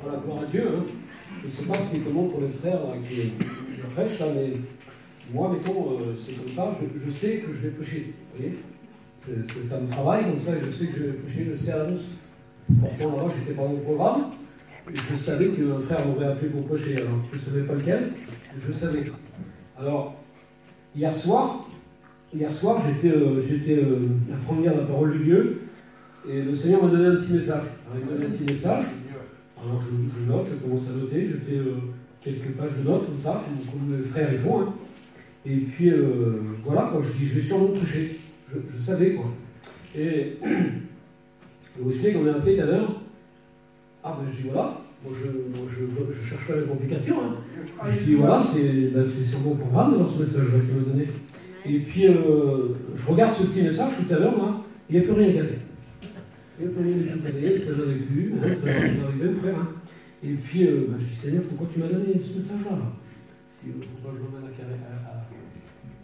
Voilà, gloire à Dieu. Hein. Je ne sais pas si c'est comment pour les frères là, qui prêchent, là, mais moi, mettons, c'est comme ça, je sais que je vais prêcher. Vous voyez, ça me travaille, comme ça, je sais que je vais prêcher, je sais à l'annonce. Pourtant, là, je n'étais pas dans le programme, et je savais qu'un frère m'aurait appelé pour prêcher, alors je ne savais pas lequel, je savais. Alors, hier soir, j'étais à prendre la parole de Dieu, et le Seigneur m'a donné un petit message. Alors, il m'a donné un petit message, alors je note, je commence à noter, je fais quelques pages de notes comme ça, comme les frères ils font. Hein. Et puis voilà, quoi, je dis, je vais sûrement prêcher. Je savais, quoi. Et aussi, quand on m'a appelé tout à l'heure, ah ben je dis voilà, moi je cherche pas la complication. Hein. Je dis voilà, c'est sur mon programme dans ce message-là qu'il m'a donné. Et puis je regarde ce petit message tout à l'heure, là, il n'y a plus rien cadeau. Il n'y a plus rien du tout cadeau, ça n'avait plus, hein, ça m'est arrivé, frère. Hein. Et puis je dis Seigneur, pourquoi tu m'as donné ce message-là là? Pourquoi je l'emmène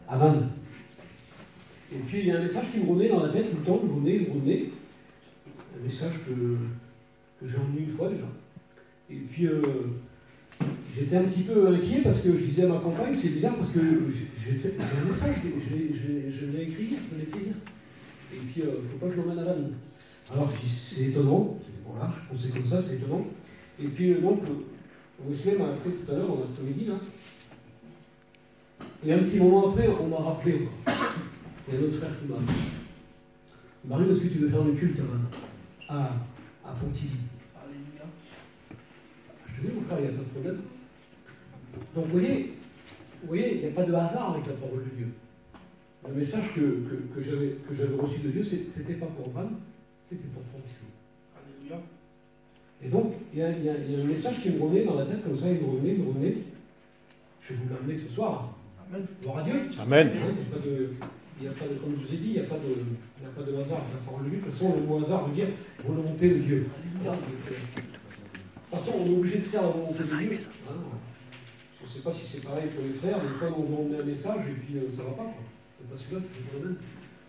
à Vannes. Et puis il y a un message qui me revenait dans la tête tout le temps, il me revenait. Un message que j'ai entendu une fois déjà. Et puis j'étais un petit peu inquiet parce que je disais à ma compagne, c'est bizarre parce que j'ai un message, je l'ai écrit, je l'ai fait lire. Et puis il ne faut pas que je l'emmène à Vannes. Alors je dis c'est étonnant, voilà, je pensais comme ça, c'est étonnant. Et puis donc, Wesley m'a appelé tout à l'heure, dans l'après-midi, là. Et un petit moment après, on m'a rappelé. Il y a un autre frère qui m'a appelé. Marie, est-ce que tu veux faire le culte à Pontivy? Alléluia. Je te dis, mon frère, il n'y a pas de problème. Donc, vous voyez, il n'y a pas de hasard avec la parole de Dieu. Le message que j'avais reçu de Dieu, c'était pas pour Vannes, c'était pour Pontivy. Alléluia. Et donc, il y a un message qui me revenait dans la tête, comme ça, il me revenait. Je vais vous l'amener ce soir. Amen. Gloire à Dieu. Amen. Il n'y a pas de, comme je vous ai dit, il n'y a pas de hasard. La parole de Dieu, de toute façon, le mot hasard veut dire volonté de Dieu. De toute façon, on est obligé de faire la volonté de Dieu. Hein. Je ne sais pas si c'est pareil pour les frères, mais quand on met un message et puis ça ne va pas. C'est pas celui-là qui est le problème.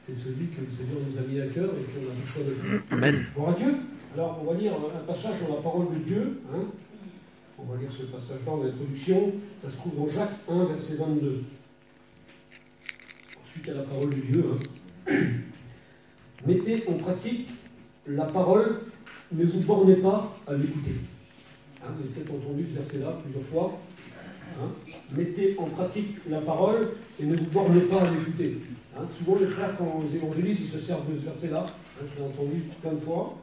C'est celui que le Seigneur nous a mis à cœur et qu'on a le choix de faire. Amen. Gloire à Dieu. Alors, on va lire un passage sur la parole de Dieu. Hein. On va lire ce passage-là en introduction. Ça se trouve dans Jacques 1, verset 22. Ensuite, à la parole de Dieu. Hein. Mettez en pratique la parole, ne vous bornez pas à l'écouter. Hein, vous avez peut-être entendu ce verset-là plusieurs fois. Hein. Mettez en pratique la parole et ne vous bornez pas à l'écouter. Hein. Souvent, les frères, quand ils évangélisent, ils se servent de ce verset-là. Hein, je l'ai entendu plein de fois.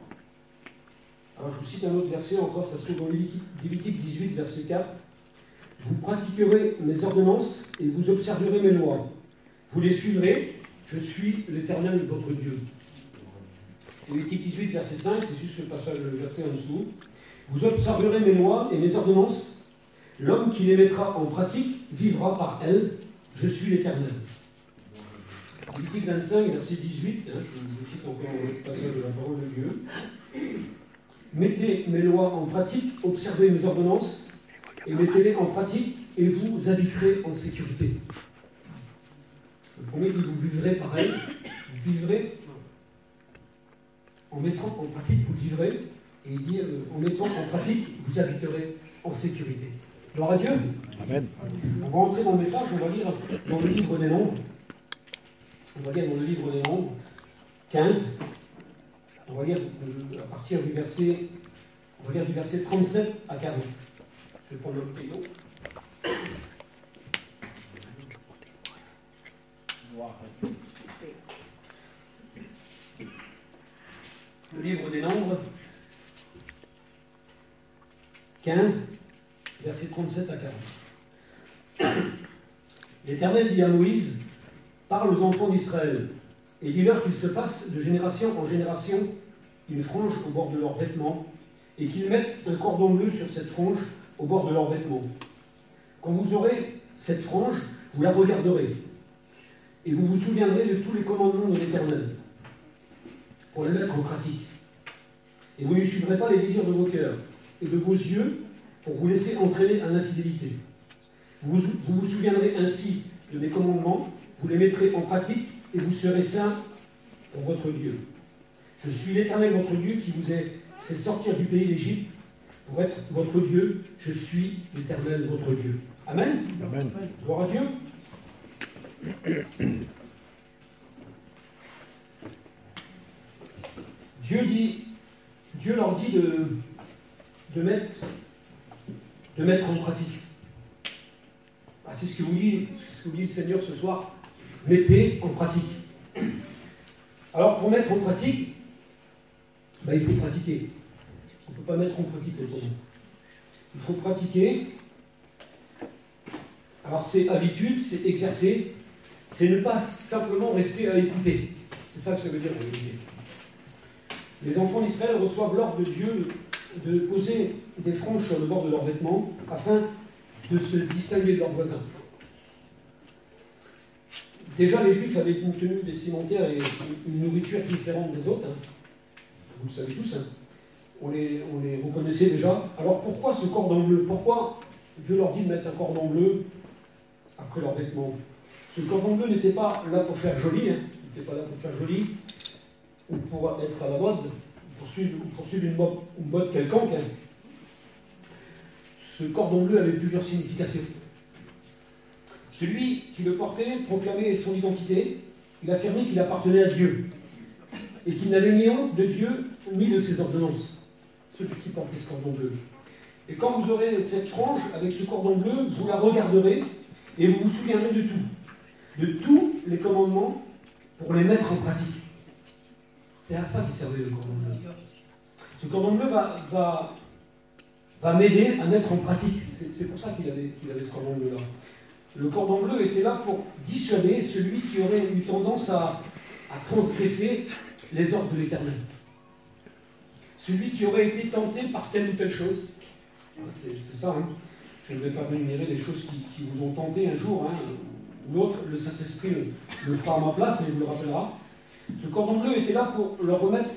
Alors, je vous cite un autre verset encore, ça se trouve dans Lévitique 18, verset 4. Vous pratiquerez mes ordonnances et vous observerez mes lois. Vous les suivrez, je suis l'Éternel votre Dieu. Lévitique 18, verset 5, c'est juste le passage, le verset en dessous. Vous observerez mes lois et mes ordonnances. L'homme qui les mettra en pratique vivra par elles. Je suis l'Éternel. Lévitique 25, verset 18, hein, je vous cite encore le passage de la parole de Dieu. Mettez mes lois en pratique, observez mes ordonnances, et mettez-les en pratique, et vous habiterez en sécurité. Le premier dit, vous vivrez pareil, vous vivrez, en mettant en pratique, vous vivrez, et il dit, en mettant en pratique, vous habiterez en sécurité. Gloire à Dieu. Amen. On va entrer dans le message, on va lire dans le livre des Nombres. On va lire dans le livre des Nombres 15. On va lire à partir du verset, on va lire du verset 37 à 40. Je vais prendre le crayon. Le livre des Nombres 15, verset 37 à 40. L'Éternel dit à Moïse, parle aux enfants d'Israël, et dis-leur qu'ils se fassent de génération en génération une frange au bord de leurs vêtements, et qu'ils mettent un cordon bleu sur cette frange au bord de leurs vêtements. Quand vous aurez cette frange, vous la regarderez, et vous vous souviendrez de tous les commandements de l'Éternel, pour les mettre en pratique. Et vous ne suivrez pas les désirs de vos cœurs et de vos yeux pour vous laisser entraîner à l'infidélité. Vous vous souviendrez ainsi de mes commandements, vous les mettrez en pratique, et vous serez saints pour votre Dieu. Je suis l'Éternel votre Dieu qui vous ai fait sortir du pays d'Égypte pour être votre Dieu. Je suis l'Éternel, votre Dieu. Amen. Amen. Gloire à Dieu. Dieu leur dit de mettre en pratique. Ah, c'est ce que vous dit le Seigneur ce soir. Mettez en pratique. Alors, pour mettre en pratique, il faut pratiquer. On ne peut pas mettre en pratique autrement. Il faut pratiquer. Alors, c'est habitude, c'est exercer, c'est ne pas simplement rester à écouter. C'est ça que ça veut dire. Les enfants d'Israël reçoivent l'ordre de Dieu de poser des franges sur le bord de leurs vêtements afin de se distinguer de leurs voisins. Déjà, les Juifs avaient une tenue vestimentaire et une nourriture différente des autres. Vous le savez tous. On les reconnaissait déjà. Alors pourquoi ce cordon bleu? Pourquoi Dieu leur dit de mettre un cordon bleu après leurs vêtements? Ce cordon bleu n'était pas là pour faire joli, il n'était pas là pour faire joli, ou pour être à la mode, pour suivre une mode quelconque. Ce cordon bleu avait plusieurs significations. Celui qui le portait proclamait son identité, il affirmait qu'il appartenait à Dieu, et qu'il n'avait ni honte de Dieu, ni de ses ordonnances, celui qui portait ce cordon bleu. Et quand vous aurez cette frange avec ce cordon bleu, vous la regarderez, et vous vous souviendrez de tous les commandements pour les mettre en pratique. C'est à ça qu'il servait le cordon bleu. Ce cordon bleu va m'aider à mettre en pratique. C'est pour ça qu'il avait ce cordon bleu-là. Le cordon bleu était là pour dissuader celui qui aurait eu tendance à transgresser les ordres de l'Éternel. Celui qui aurait été tenté par telle ou telle chose. C'est ça, Je ne vais pas énumérer les choses qui vous ont tenté un jour, ou l'autre. Le Saint-Esprit le fera à ma place, mais il vous le rappellera. Ce cordon bleu était là pour leur remettre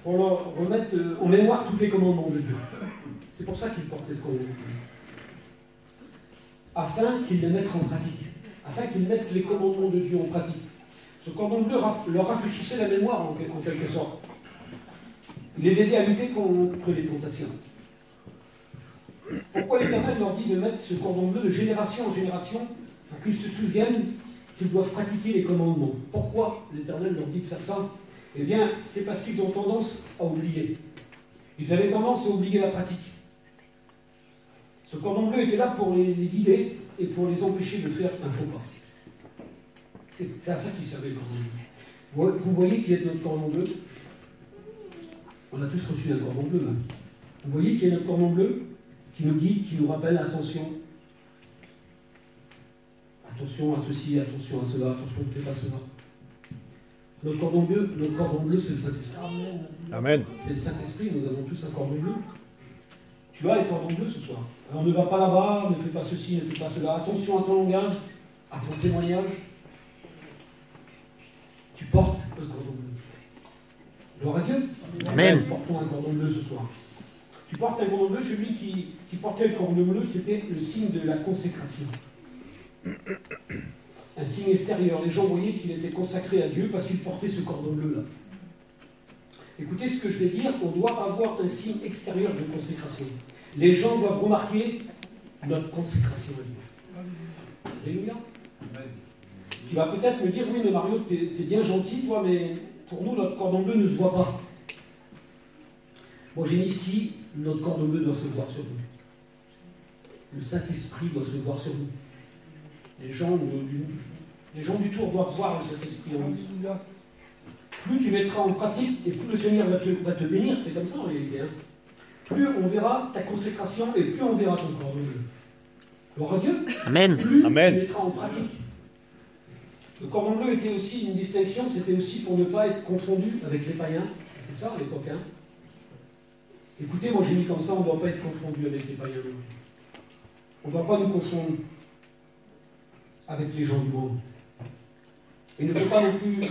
en mémoire tous les commandements de Dieu. C'est pour ça qu'il portait ce cordon bleu. Afin qu'ils les mettent en pratique. Afin qu'ils mettent les commandements de Dieu en pratique. Ce cordon bleu leur rafraîchissait la mémoire en quelque sorte. Il les aidait à lutter contre les tentations. Pourquoi l'Éternel leur dit de mettre ce cordon bleu de génération en génération pour qu'ils se souviennent qu'ils doivent pratiquer les commandements? Pourquoi l'Éternel leur dit de faire ça? Eh bien, c'est parce qu'ils ont tendance à oublier. Ils avaient tendance à oublier la pratique. Ce cordon bleu était là pour les guider et pour les empêcher de faire un faux pas. C'est à ça qu'il servait le cordon bleu. Vous voyez qui est notre cordon bleu? On a tous reçu un cordon bleu. Vous voyez qui est notre cordon bleu? Qui nous guide, qui nous rappelle attention. Attention à ceci, attention à cela, attention ne fais pas cela. Notre cordon bleu, c'est le Saint-Esprit. Amen. C'est le Saint-Esprit, nous avons tous un cordon bleu. Tu as les cordons bleus ce soir. Alors ne va pas là-bas, ne fais pas ceci, ne fais pas cela. Attention à ton langage, à ton témoignage. Tu portes un cordon bleu. Gloire à Dieu. Amen. Nous portons un cordon bleu ce soir. Tu portes un cordon bleu, celui qui portait le cordon bleu, c'était le signe de la consécration. Un signe extérieur. Les gens voyaient qu'il était consacré à Dieu parce qu'il portait ce cordon bleu-là. Écoutez ce que je vais dire, on doit avoir un signe extérieur de consécration. Les gens doivent remarquer notre consécration à Dieu. Alléluia. Tu vas peut-être me dire, oui, mais Mario, t'es bien gentil, toi, mais pour nous, notre cordon bleu ne se voit pas. Moi, j'ai mis ici, notre cordon bleu doit se voir sur nous. Le Saint-Esprit doit se voir sur nous. Les gens du tour doivent voir le Saint-Esprit en nous. Plus tu mettras en pratique, et plus le Seigneur va te bénir, c'est comme ça en réalité. Plus on verra ta consécration, et plus on verra ton cordon bleu. Gloire à Dieu. Amen. Plus Amen. tu mettras en pratique. Le cordon bleu était aussi une distinction, c'était aussi pour ne pas être confondu avec les païens. C'est ça à l'époque, Écoutez, moi j'ai mis comme ça, on ne doit pas être confondu avec les païens. On ne doit pas nous confondre avec les gens du monde. Il ne faut pas non plus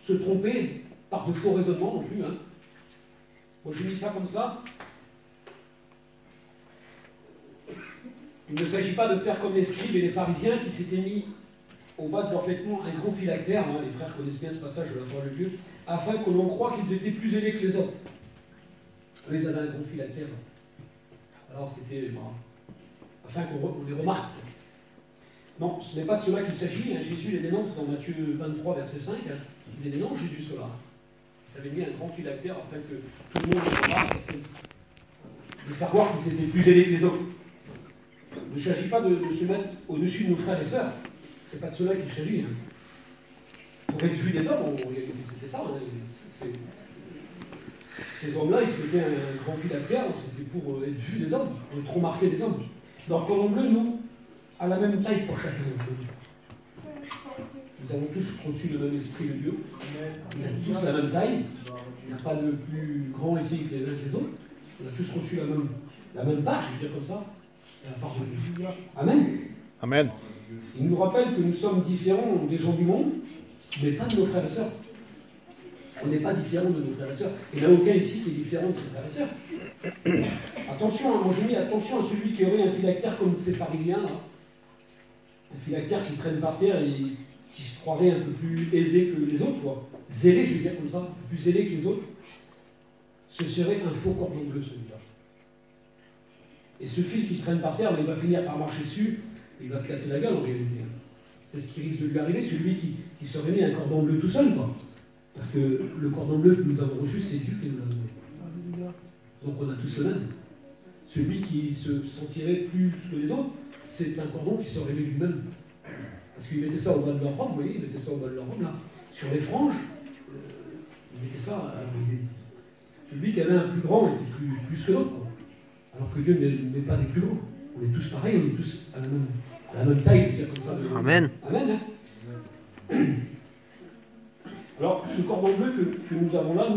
se tromper par de faux raisonnements non plus. Moi j'ai mis ça comme ça. Il ne s'agit pas de faire comme les scribes et les pharisiens qui s'étaient mis au bas de leurs vêtements un grand phylactère, les frères connaissent bien ce passage de la parole de Dieu, afin que l'on croie qu'ils étaient plus élevés que les autres. Eux, ils avaient un grand phylactère. Alors c'était afin qu'on les remarque. Non, ce n'est pas de cela qu'il s'agit. Hein. Jésus les dénonce dans Matthieu 23, verset 5. Hein. Il les dénonce, Jésus, cela. Il s'avait mis un grand phylactère afin que tout le monde les remarque, de faire voir qu'ils étaient plus aidés que les autres. Il ne s'agit pas de se mettre au-dessus de nos frères et sœurs. Ce n'est pas de cela qu'il s'agit. Hein. Pour être vu des hommes, c'était ça. Hein. Ces hommes-là, ils se mettaient un grand phylactère, c'était pour être vu des hommes, pour être remarqué des hommes. Dans le cordon bleu, nous, à la même taille pour chacun d'entre nous. Nous avons tous reçu le même esprit de Dieu. On a tous la même taille. Il n'y a pas de plus grand ici que les uns que les autres. On a tous reçu la même part, je veux dire comme ça. La part de Dieu. Amen. Amen. Il nous rappelle que nous sommes différents des gens du monde, mais pas de nos frères et sœurs. On n'est pas différents de nos frères et sœurs. Il n'y en a aucun ici qui est différent de ses frères et sœurs. Attention, hein, moi je dis attention à celui qui aurait un phylactère comme ces pharisiens, là. Un phylactère qui traîne par terre et qui se croirait un peu plus aisé que les autres, quoi. Zélé, je veux dire comme ça, plus zélé que les autres. Ce serait un faux cordon bleu, celui-là. Et ce fil qui traîne par terre, il va finir par marcher dessus, et il va se casser la gueule en réalité. C'est ce qui risque de lui arriver, celui qui serait mis un cordon bleu tout seul, quoi. Parce que le cordon bleu que nous avons reçu, c'est Dieu qui nous l'a donné. Donc on a tous le même. Celui qui se sentirait plus que les autres, c'est un cordon qui serait mis lui-même. Parce qu'il mettait ça au bas de leur robe, vous voyez, il mettait ça au bas de leur robe, là. Sur les franges, il mettait ça. Celui qui avait un plus grand était plus que l'autre, quoi. Alors que Dieu n'est pas des plus grands. On est tous pareils, on est tous à la même taille, je veux dire comme ça. Amen. Amen. Hein. Alors, ce cordon bleu que nous avons là,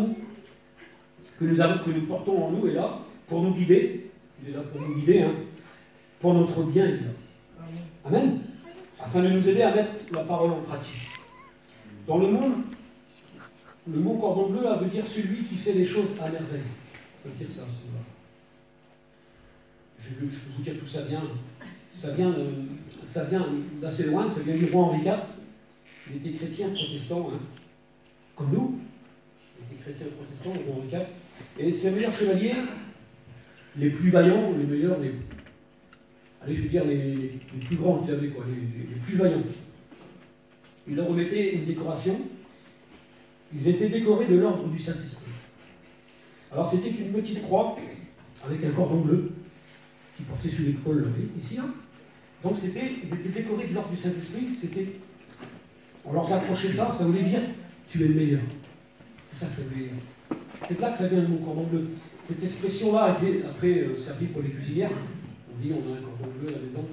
que nous portons en nous, est là pour nous guider. Il est là pour nous guider, hein, pour notre bien. Il est là. Amen. Afin de nous aider à mettre la parole en pratique. Dans le monde, le mot cordon bleu veut dire celui qui fait les choses à merveille. Ça veut dire ça. Je peux vous dire d'où ça vient. Ça vient d'assez loin, ça vient du roi Henri IV. Il était chrétien protestant, hein, comme nous. Il était chrétien protestant, le roi Henri IV. Et ses meilleurs chevaliers, les plus vaillants, les meilleurs, allez, je veux dire, les plus grands qu'il avait, quoi, les plus vaillants. Il leur remettait une décoration. Ils étaient décorés de l'ordre du Saint-Esprit. Alors c'était une petite croix avec un cordon bleu qui portait sur l'épaule, ici, hein. Donc ils étaient décorés de l'ordre du Saint-Esprit. On leur accrochait ça voulait dire tu es le meilleur. C'est ça que ça voulait dire. C'est là que ça vient le mot cordon bleu. Cette expression-là a été après servie pour les cuisinières. On dit on a un cordon bleu à la maison,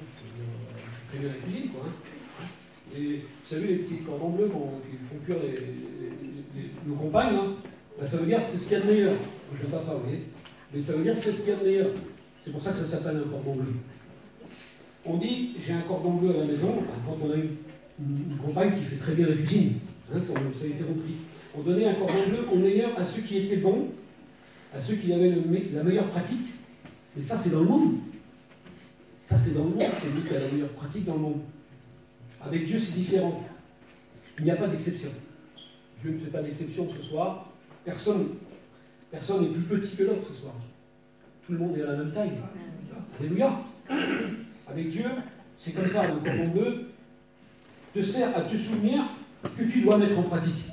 c'est très bien la cuisine, quoi. Hein. Et vous savez, les petits cordons bleus qui font cuire nos compagnes, hein, ben, ça veut dire c'est ce qu'il y a de meilleur. Je n'aime pas ça, vous voyez. Mais ça veut dire c'est ce qu'il y a de meilleur. C'est pour ça que ça s'appelle un cordon bleu. On dit j'ai un cordon bleu à la maison quand on a une compagne qui fait très bien la cuisine. Hein, ça a été repris. On donnait un cordon bleu au meilleur à ceux qui étaient bons, à ceux qui avaient la meilleure pratique. Mais ça, c'est dans le monde. Ça, c'est dans le monde. C'est lui qui a la meilleure pratique dans le monde. Avec Dieu, c'est différent. Il n'y a pas d'exception. Dieu ne fait pas d'exception ce soir. Personne n'est plus petit que l'autre ce soir. Tout le monde est à la même taille. Alléluia. Avec Dieu, c'est comme ça. Le cordon bleu te sert à te souvenir que tu dois mettre en pratique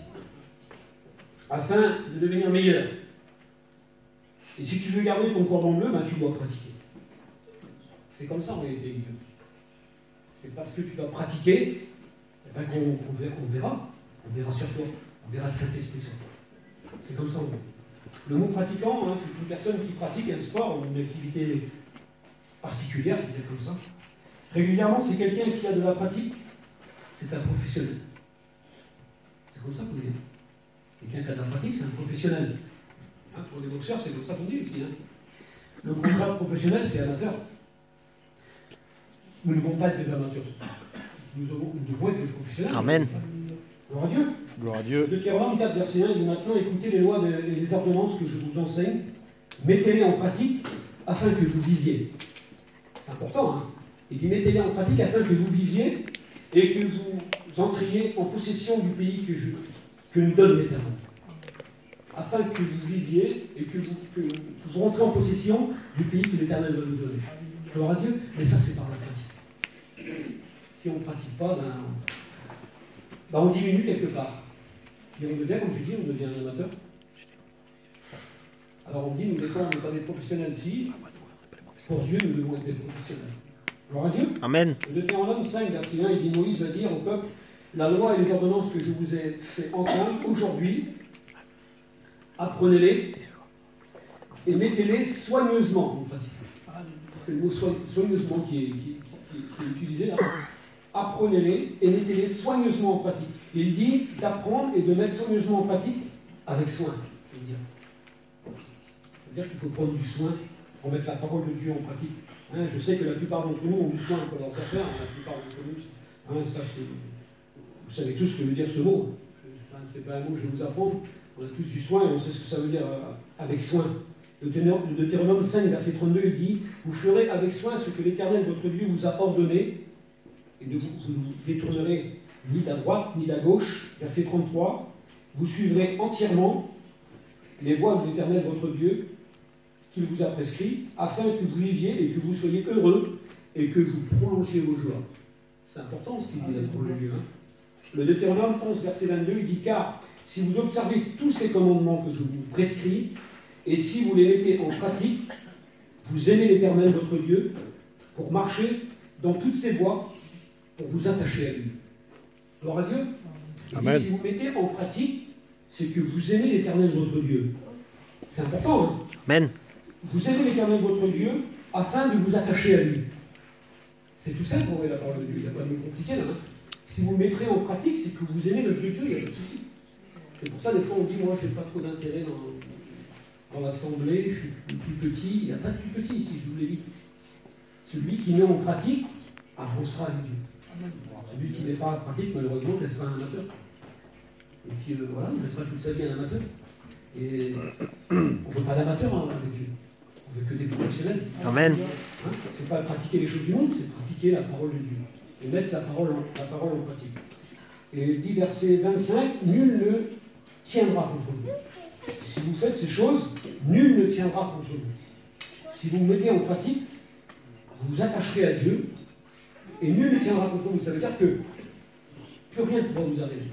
afin de devenir meilleur. Et si tu veux garder ton cordon bleu, ben, tu dois pratiquer. C'est comme ça en réalité. C'est parce que tu dois pratiquer ben, qu'on verra. On verra sur toi. On verra le Saint-Esprit sur toi. C'est comme ça. Le mot pratiquant, hein, c'est une personne qui pratique un sport ou une activité particulière, je veux dire comme ça. Régulièrement, c'est quelqu'un qui a de la pratique. C'est un professionnel. C'est comme ça qu'on dit. Quelqu'un qui a de la pratique, c'est un professionnel. Hein, pour les boxeurs, c'est comme ça qu'on dit aussi. Hein. Le contraire professionnel, c'est amateur. Nous ne devons pas être des amateurs. Nous devons être des professionnels. Amen. Gloire à Dieu. Gloire à Dieu. Deutéronome 4, verset 1, il dit maintenant écoutez les lois et les ordonnances que je vous enseigne, mettez-les en pratique afin que vous viviez. C'est important, hein. Il dit mettez-les en pratique afin que vous viviez et que vous entriez en possession du pays que nous donne l'Éternel. afin que vous viviez et que vous rentrez en possession du pays que l'Éternel va vous donner. Gloire à Dieu, mais ça c'est par la pratique. Si on ne pratique pas, on diminue quelque part. Et on devient, comme je dis, on devient un amateur. Alors on dit, nous étant pas des professionnels ici, pour Dieu, nous devons être des professionnels. Gloire à Dieu. Amen. Le Deutéronome 5, verset 1, il dit, Moïse va dire au peuple, la loi et les ordonnances que je vous ai fait entendre aujourd'hui, apprenez-les et mettez-les soigneusement en pratique. C'est le mot soigneusement qui est utilisé là. Apprenez-les et mettez-les soigneusement en pratique. Il dit d'apprendre et de mettre soigneusement en pratique avec soin. C'est-à-dire qu'il faut prendre du soin pour mettre la parole de Dieu en pratique. Je sais que la plupart d'entre nous ont du soin pour leurs affaires. La plupart d'entre nous, vous savez tous ce que veut dire ce mot. Ce n'est pas un mot que je vais vous apprendre. On a tous du soin et on sait ce que ça veut dire avec soin. Le Deutéronome 5, verset 32, il dit « Vous ferez avec soin ce que l'Éternel, votre Dieu, vous a ordonné, et ne vous détournerez ni de la droite ni de la gauche. » Verset 33, « Vous suivrez entièrement les voies de l'Éternel, votre Dieu, qu'il vous a prescrit, afin que vous viviez et que vous soyez heureux et que vous prolongiez vos jours. » C'est important ce qu'il dit là pour le Dieu. Le Deutéronome 11, verset 22, il dit « Car si vous observez tous ces commandements que je vous prescris, et si vous les mettez en pratique, vous aimez l'Éternel, votre Dieu, pour marcher dans toutes ses voies, pour vous attacher à lui. » Gloire à Dieu. Amen. Si vous mettez en pratique, c'est que vous aimez l'Éternel, votre Dieu. C'est important, hein? Amen. Vous aimez l'Éternel, votre Dieu, afin de vous attacher à lui. C'est tout simple pour la parole de Dieu. Il n'y a pas de mot compliqué là. Hein? Si vous le mettrez en pratique, c'est que vous aimez le Dieu Dieu, il n'y a pas de souci. C'est pour ça, des fois, on dit, moi, je n'ai pas trop d'intérêt dans l'assemblée, je suis plus petit. Il n'y a pas de plus petit ici, je vous l'ai dit. Celui qui met en pratique avancera avec Dieu. Celui qui n'est pas en pratique, malheureusement, restera un amateur. Et puis, voilà, il restera toute sa vie un amateur. Et on ne veut pas d'amateurs avec Dieu. On veut que des professionnels. Amen. Hein, c'est pas pratiquer les choses du monde, c'est pratiquer la parole de Dieu. Et mettre la parole en pratique. Et il dit, verset 25, nul ne tiendra contre vous. Si vous faites ces choses, nul ne tiendra contre vous. Si vous mettez en pratique, vous vous attacherez à Dieu, et nul ne tiendra contre vous. Ça veut dire que plus rien ne pourra vous arrêter.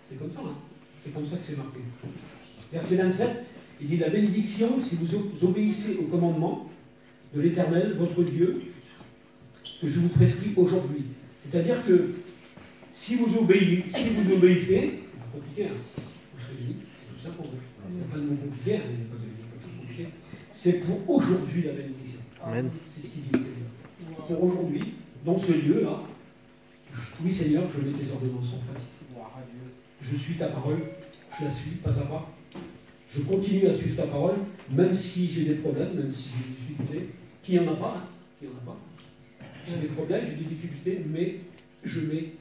C'est comme ça, hein. C'est comme ça que c'est marqué. Verset 27, il dit, la bénédiction, si vous obéissez au commandement de l'Éternel, votre Dieu, que je vous prescris aujourd'hui. C'est-à-dire que si vous obéissez, c'est pas compliqué, hein. Vous serez bénis, c'est tout ça pour vous. Il n'y a pas de mot compliqué, hein. Il n'y a pas de choses compliquées. C'est pour aujourd'hui la bénédiction. Amen. C'est ce qu'il dit, Seigneur. Pour aujourd'hui, dans ce lieu-là, oui Seigneur, je mets tes ordonnances en pratique. Je suis ta parole, je la suis pas à pas. Je continue à suivre ta parole, même si j'ai des problèmes, même si j'ai des difficultés. Qui n'en a pas, hein. Qui n'en a pas. J'ai des problèmes, j'ai des difficultés, mais je mets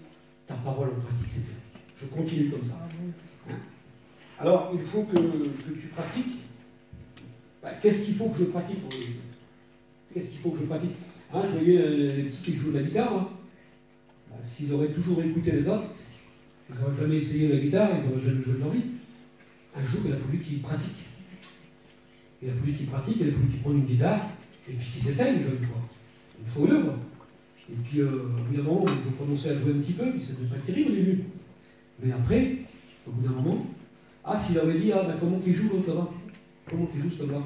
ta parole en pratique, Seigneur. Je continue comme ça. Hein? Alors, il faut que tu pratiques. Qu'est-ce qu'il faut que je pratique? Qu'est-ce qu'il faut que je pratique? Hein, je voyais les petits qui jouent de la guitare. Hein. S'ils auraient toujours écouté les autres, ils n'auraient jamais essayé la guitare, ils n'auraient jamais joué de leur vie. Un jour, il a fallu qu'ils pratiquent. Il a fallu qu'ils pratiquent, il a fallu qu'ils prennent une guitare, et puis qu'ils essayent une jeune fois. Une fois ou deux, quoi. Et puis, au bout d'un moment, ils ont commencé à jouer un petit peu, puis ça ne devait pas être terrible au début. Mais après, au bout d'un moment, s'il avait dit, comment qu'il joue l'autre là-bas? Comment qu'il joue ce là-bas?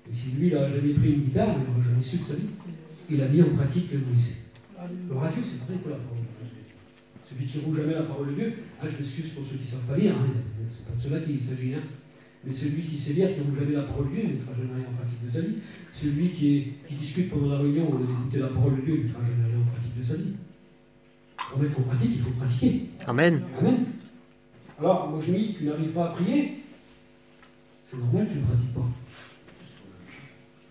Et si lui, il n'a jamais pris une guitare, il n'aurait jamais su de sa vie. Il a mis en pratique le lycée. Le radio, c'est pareil pour la parole de Dieu. Celui qui ne roule jamais la parole de Dieu, je m'excuse pour ceux qui ne savent pas lire, hein, c'est pas de cela qu'il s'agit. Hein. Mais celui qui sait lire, qui ne roule jamais la parole de Dieu, il ne mettra jamais rien en pratique de sa vie. Celui qui discute pendant la réunion au lieu d'écouter la parole de Dieu, il ne mettra jamais rien en pratique de sa vie. Pour mettre en pratique, il faut pratiquer. Amen. Amen. Alors, moi je dis, tu n'arrives pas à prier, c'est normal que tu ne pratiques pas.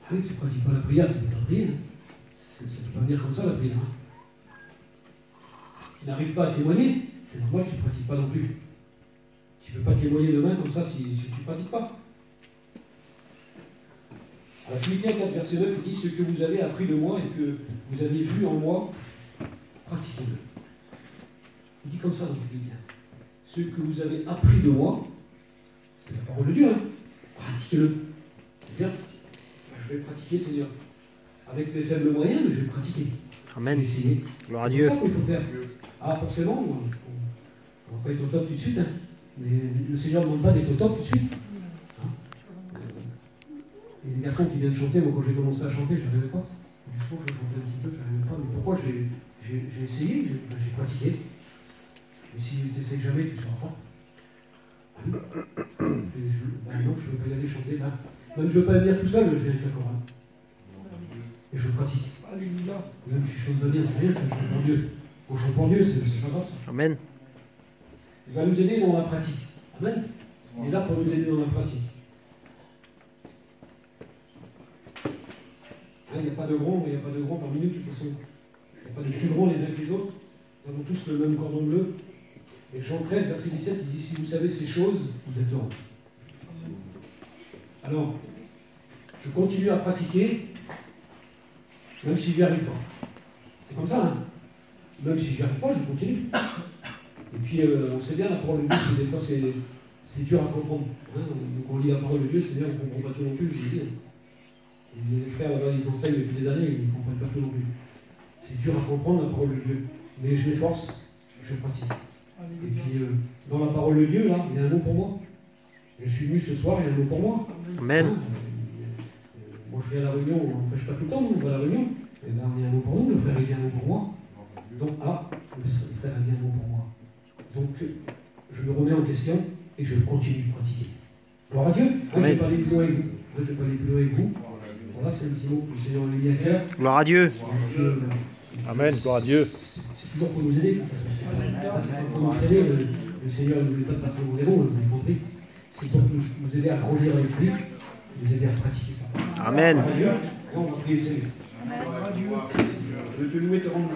Ah oui, tu ne pratiques pas la prière, tu ne peux pas prier. Hein. Ça ne peut pas venir comme ça la prière. Hein. Tu n'arrives pas à témoigner, c'est normal que tu ne pratiques pas non plus. Tu ne peux pas témoigner demain comme ça si tu ne pratiques pas. Alors Philippiens 4, verset 9, il dit, ce que vous avez appris de moi et que vous avez vu en moi, pratiquez-le. Il dit comme ça dans Philippiens. Ce que vous avez appris de moi, c'est la parole de Dieu, hein. Pratiquez-le. C'est-à-dire, je vais pratiquer, Seigneur. Avec mes faibles moyens, mais je vais pratiquer. Amen. Je vais essayer. Gloire à Dieu. C'est ça qu'il faut faire. Ah, forcément, on ne va pas être au top tout de suite, hein. Mais le Seigneur ne demande pas d'être au top tout de suite. Hein. Les garçons qui viennent chanter, moi quand j'ai commencé à chanter, je n'arrivais pas. Du coup, je chantais un petit peu, je n'arrivais pas. Mais pourquoi j'ai essayé, j'ai pratiqué. Mais si tu n'essayes jamais, tu ne sauras pas. Ah oui. Non, je ne veux pas y aller chanter là. Même je ne veux pas venir tout seul, je viens avec la chorale. Et je pratique. Même si je chante pas bien, c'est rien, ça, je chante pour Dieu. On chante pour Dieu, c'est pas grave. Amen. Il va nous aider dans la pratique. Amen. Il est là pour nous aider dans la pratique. Il n'y a pas de grands, il n'y a pas de grands parmi nous, de toute façon. Il n'y a pas de plus grands les uns que les autres. Nous avons tous le même cordon bleu. Et Jean 13, verset 17, il dit, si vous savez ces choses, vous êtes heureux. Alors, je continue à pratiquer, même si je n'y arrive pas. C'est comme ça, hein. Même si je n'y arrive pas, je continue. Et puis, on sait bien, la parole de Dieu, des fois, c'est dur à comprendre. Hein. Donc, on lit la parole de Dieu, c'est bien, on ne comprend pas tout non plus, je dis. Et les frères, là, ils enseignent depuis des années, ils ne comprennent pas tout non plus. C'est dur à comprendre, la parole de Dieu. Mais je m'efforce, je pratique. Et puis, dans la parole de Dieu, là, il y a un mot pour moi. Je suis venu ce soir, il y a un mot pour moi. Amen. Hein, moi, je vais à la réunion, on ne prêche pas tout le temps, nous, on va à la réunion. Et bien, il y a un mot pour nous, le frère, il y a un mot pour moi. Donc, le frère, il y a un mot pour moi. Donc, je me remets en question et je continue de pratiquer. Gloire à Dieu. Moi, je ne vais pas aller plus loin avec vous. Moi, je vais pas aller plus loin avec vous. Voilà, c'est un petit mot que le Seigneur a mis à cœur. Gloire à Dieu. Amen. Gloire à Dieu. C'est toujours pour nous aider. Parce que pour nous aider, le Seigneur ne voulait pas faire comme les ronds, vous avez compris. C'est pour nous aider à grandir avec lui, nous aider à pratiquer ça. Amen. On va prier le Seigneur. Je vais te louer, te rendre